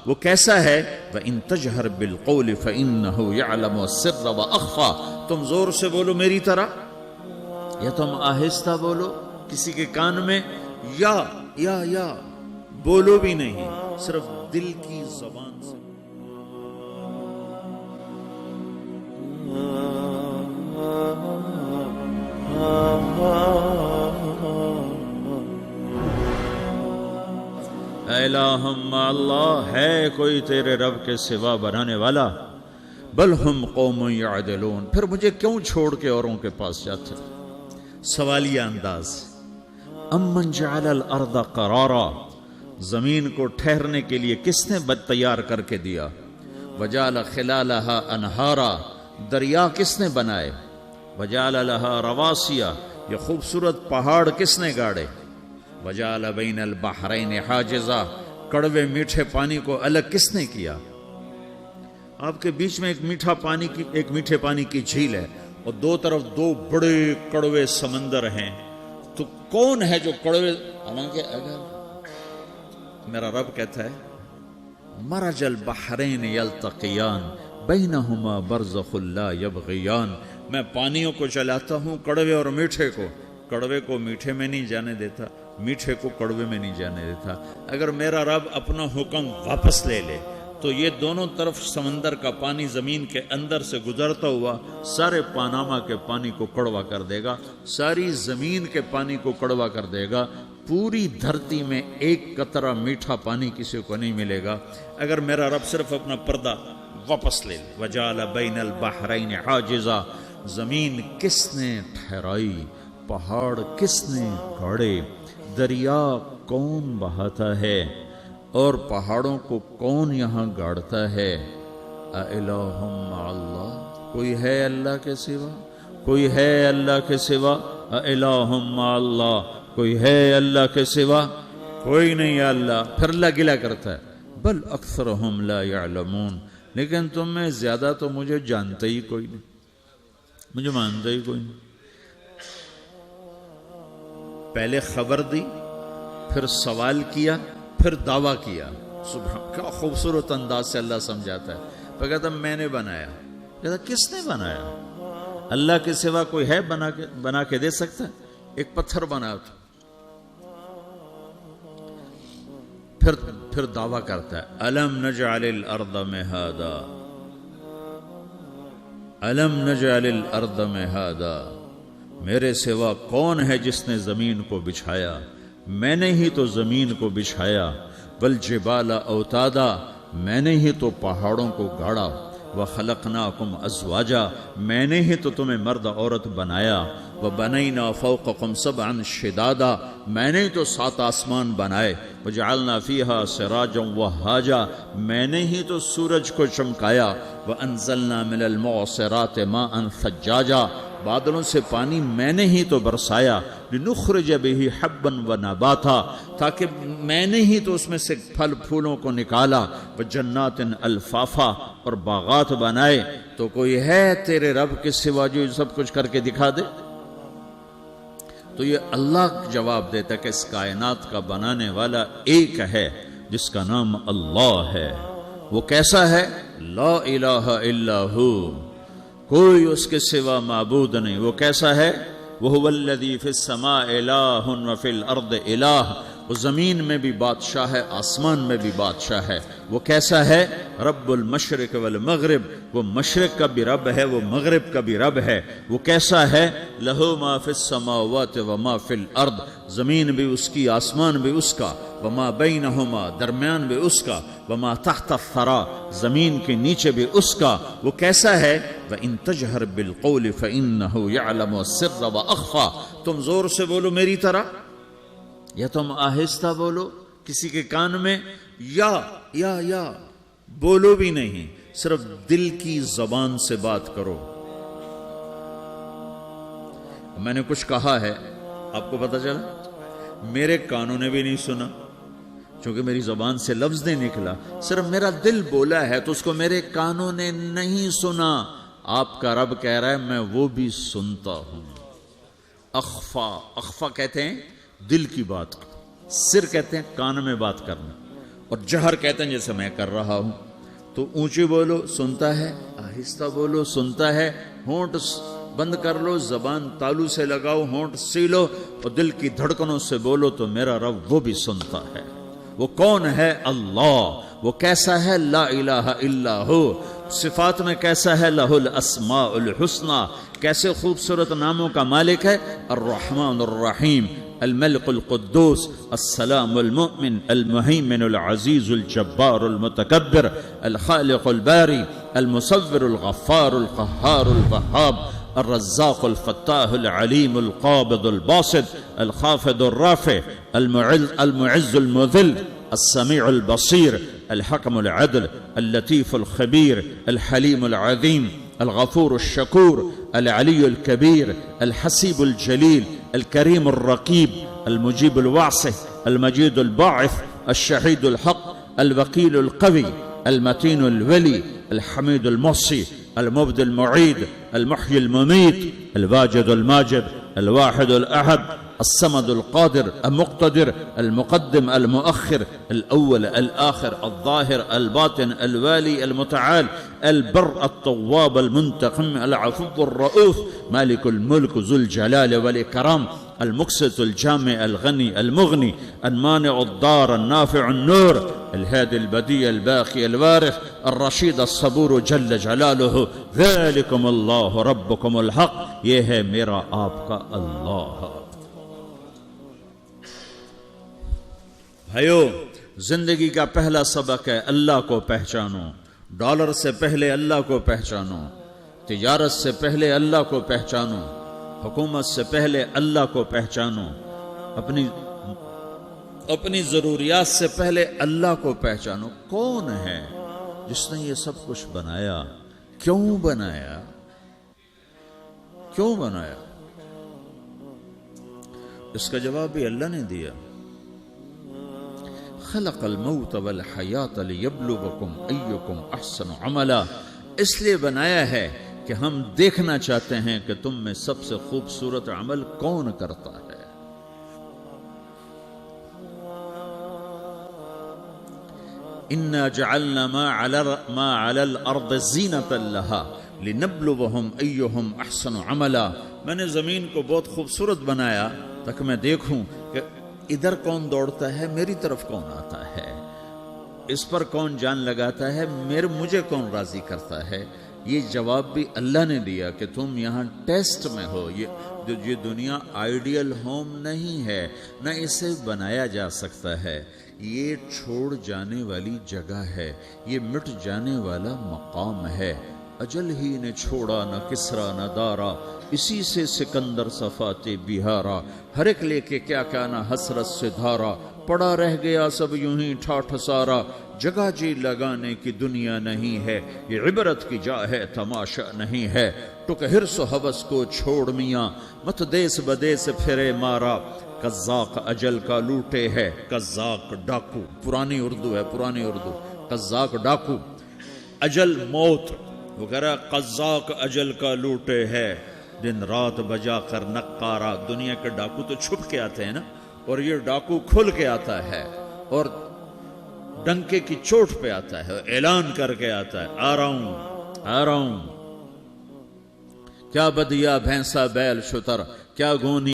وہ کیسا ہے وَإِن تَجْهَرْ بِالْقَوْلِ فَإِنَّهُ يَعْلَمُ السِّرَّ وَأَخْفَى تم زور سے بولو میری طرح یا تم آہستہ بولو کسی کے کان میں یا بولو بھی نہیں صرف دل کی زبان سے اے الہم اللہ ہے کوئی تیرے رب کے سوا بنانے والا بل ہم قوم یعدلون پھر مجھے کیوں چھوڑ کے اوروں کے پاس جاتے سوالیہ انداز امن جعل الارض قرارا زمین کو ٹھہرنے کے لیے کس نے تیار کر کے دیا وجعل خلالہا انہارا دریا کس نے بنائے وجعل لہا رواسیا یہ خوبصورت پہاڑ کس نے گاڑے وجعل بین البحرین حاجزا کڑوے میٹھے پانی کو الگ کس نے کیا آپ کے بیچ میں ایک میٹھے پانی کی جھیل ہے اور دو طرف دو بڑے کڑوے سمندر ہیں تو کون ہے جو کڑوے حالانکہ اگر میرا رب کہتا ہے مرج البحرین یلتقیان بینہما برزخ لا یبغیان میں پانیوں کو چلاتا ہوں کڑوے اور میٹھے کو کڑوے کو میٹھے میں نہیں جانے دیتا میٹھے کو کڑوے میں نہیں جانے دیتا اگر میرا رب اپنا حکم واپس لے لے تو یہ دونوں طرف سمندر کا پانی زمین کے اندر سے گزرتا ہوا سارے پاناما کے پانی کو کڑوا کر دے گا ساری زمین کے پانی کو کڑوا کر دے گا پوری دھرتی میں ایک قطرہ میٹھا پانی کسی کو نہیں ملے گا اگر میرا رب صرف اپنا پردہ واپس لے لے وجعل بین البحرین حاجزا زمین کس نے ٹھہرائی پہاڑ کس نے گاڑے دریا کون بہاتا ہے اور پہاڑوں کو کون یہاں گاڑتا ہے اِلَٰهٌ مَّعَ اللَّهِ کوئی ہے اللہ کے سوا کوئی ہے اللہ کے سوا اِلَٰهٌ مَّعَ اللَّهِ کوئی ہے اللہ کے سوا کوئی نہیں ہے اللہ پھر اللہ گلہ کرتا ہے بل اکثرهم لا يعلمون لیکن تم میں زیادہ تو مجھے جانتے ہی کوئی نہیں مجھے مانتے ہی کوئی نہیں پہلے خبر دی پھر سوال کیا پھر دعویٰ کیا سبحان کیا خوبصورت انداز سے اللہ سمجھاتا ہے پھر کہتا میں نے بنایا کہتا کس نے بنایا اللہ کے سوا کوئی ہے بنا کے دے سکتا ہے ایک پتھر بنا تو پھر دعویٰ کرتا ہے الم نجعل الارض مہادا الم نجعل الارض مہادا میرے سوا کون ہے جس نے زمین کو بچھایا میں نے ہی تو زمین کو بچھایا والجبال اوتادا میں نے ہی تو پہاڑوں کو گاڑا وخلقناکم ازواجا میں نے ہی تو تمہیں مرد عورت بنایا وبنینا فوقکم سبعا شدادا میں نے ہی تو 7 آسمان بنائے وجعلنا فیہا سراجا وہاجا میں نے ہی تو سورج کو چمکایا وانزلنا من المعصرات ماء ثجاجا بادلوں سے پانی میں نے ہی تو برسایا لنخرج به حبا ونباتا تاکہ میں نے ہی تو اس میں سے پھل پھولوں کو نکالا وجنات الفافا اور باغات بنائے تو کوئی ہے تیرے رب کے سوا جو سب کچھ کر کے دکھا دے تو یہ اللہ جواب دیتا کہ اس کائنات کا بنانے والا ایک ہے جس کا نام اللہ ہے وہ کیسا ہے لا الہ الا ہو کوئی اس کے سوا معبود نہیں وہ کیسا ہے وَهُوَ الَّذِي فِي السَّمَاءِ إِلَٰهٌ وَفِي الْأَرْضِ إِلَٰهٌ وہ زمین میں بھی بادشاہ ہے آسمان میں بھی بادشاہ ہے وہ کیسا ہے رب المشرق والمغرب وہ مشرق کا بھی رب ہے وہ مغرب کا بھی رب ہے وہ کیسا ہے لَهُ مَا فِي السَّمَاوَاتِ وَمَا فِي الْأَرْضِ زمین بھی اس کی آسمان بھی اس کا وما بینہما درمیان بھی اس کا وما تحت الثرى زمین کے نیچے بھی اس کا وہ کیسا ہے وَإِن تَجْهَرْ بِالْقَوْلِ فَإِنَّهُ يَعْلَمُ السِّرَّ وَأَخْفَى تم زور سے بولو میری طرح یا تم آہستہ بولو کسی کے کان میں یا بولو بھی نہیں صرف دل کی زبان سے بات کرو میں نے کچھ کہا ہے آپ کو پتہ چلا میرے کانوں نے بھی نہیں سنا چونکہ میری زبان سے لفظ نہیں نکلا صرف میرا دل بولا ہے تو اس کو میرے کانوں نے نہیں سنا آپ کا رب کہہ رہا ہے میں وہ بھی سنتا ہوں اخفا کہتے ہیں دل کی بات سر کہتے ہیں کان میں بات کرنا اور جہر کہتے ہیں جیسے میں کر رہا ہوں، تو اونچی بولو سنتا ہے، آہستہ بولو سنتا ہے، ہونٹ بند کر لو، زبان تالو سے لگاؤ، ہونٹ سیلو اور دل کی دھڑکنوں سے بولو تو میرا رب وہ بھی سنتا ہے۔ وہ کون ہے؟ اللہ۔ وہ کیسا ہے؟ لا الہ الا ہو۔ صفات میں کیسا ہے؟ لہ الاسماء الحسنی۔ کیسے خوبصورت ناموں کا مالک ہے؟ الرحمن الرحیم، الملك القدوس، السلام المؤمن، المهيمن العزيز الجبار المتكبر، الخالق الباري، المصور الغفار القهار الوهاب، الرزاق الفتاح العليم القابض الباسط، الخافض الرافع، المعز المذل، السميع البصير، الحكم العدل، اللطيف الخبير، الحليم العظيم، الغفور الشكور، العلي الكبير، الحسيب الجليل، الكريم الرقيب، المجيب الواسع، المجيد الباعث، الشهيد الحق، الوكيل القوي، المتين الولي، الحميد المحصي، المبدي المعيد، المحيي المميت، الواجد الماجد، الواحد الأحد، الصمد القادر المقتدر، المقدم المؤخر، الأول الآخر، الظاهر الباطن، الوالي المتعال، البر التواب المنتقم، العفو الرؤوف، مالك الملك ذو الجلال والإكرام، المقسط الجامع الغني المغني، المانع الضار النافع النور، الهادي البديع الباقي الوارث، الرشيد الصبور جل جلاله، ذلكم الله ربكم الحق۔ یہ ہے میرا آپ کا اللہ۔ بھائیو، زندگی کا پہلا سبق ہے اللہ کو پہچانو۔ ڈالر سے پہلے اللہ کو پہچانو، تجارت سے پہلے اللہ کو پہچانو، حکومت سے پہلے اللہ کو پہچانو، اپنی ضروریات سے پہلے اللہ کو پہچانو۔ کون ہے جس نے یہ سب کچھ بنایا؟ کیوں بنایا؟ کیوں بنایا؟ اس کا جواب بھی اللہ نے دیا۔ خلق الموت والحیات لیبلوکم ایکم احسن عملا۔ اس لیے بنایا ہے کہ ہم دیکھنا چاہتے ہیں کہ تم میں سب سے خوبصورت عمل کون کرتا ہے۔ انا جعلنا ما علی الارض زینۃ لہا لنبلوہم ایہم احسن عملا۔ میں نے زمین کو بہت خوبصورت بنایا تاکہ میں دیکھوں کہ ادھر کون دوڑتا ہے، میری طرف کون آتا ہے، اس پر کون جان لگاتا ہے، مجھے کون راضی کرتا ہے۔ یہ جواب بھی اللہ نے دیا کہ تم یہاں ٹیسٹ میں ہو۔ یہ دنیا آئیڈیل ہوم نہیں ہے، نہ اسے بنایا جا سکتا ہے۔ یہ چھوڑ جانے والی جگہ ہے، یہ مٹ جانے والا مقام ہے۔ اجل ہی نے چھوڑا نہ کسرا نہ دارا، اسی سے سکندر صفات بہارا۔ ہر ایک لے کے کیا کیا نہ حسرت سے دھارا، پڑا رہ گیا سب یوں ہی ٹھاٹھ سارا۔ جگہ جی لگانے کی دنیا نہیں ہے، یہ عبرت کی جا ہے تماشا نہیں ہے۔ ٹک حرص و حوث کو چھوڑ میاں، مت دیس بدیس پھرے مارا۔ قزاق اجل کا لوٹے ہے، قزاق ڈاکو، پرانی اردو ہے، پرانی اردو۔ قزاق ڈاکو، اجل موت وغیرہ، قزاق اجل کا لوٹے ہے، دن رات بجا کر نقارا۔ دنیا کے ڈاکو تو چھپ کے آتے ہیں نا، اور یہ ڈاکو کھل کے آتا ہے اور ڈنکے کی چوٹ پہ آتا ہے، اعلان کر کے آتا ہے، آ رہا ہوں آ رہا ہوں۔ کیا بدیا بھینسا بیل شتر، کیا گونی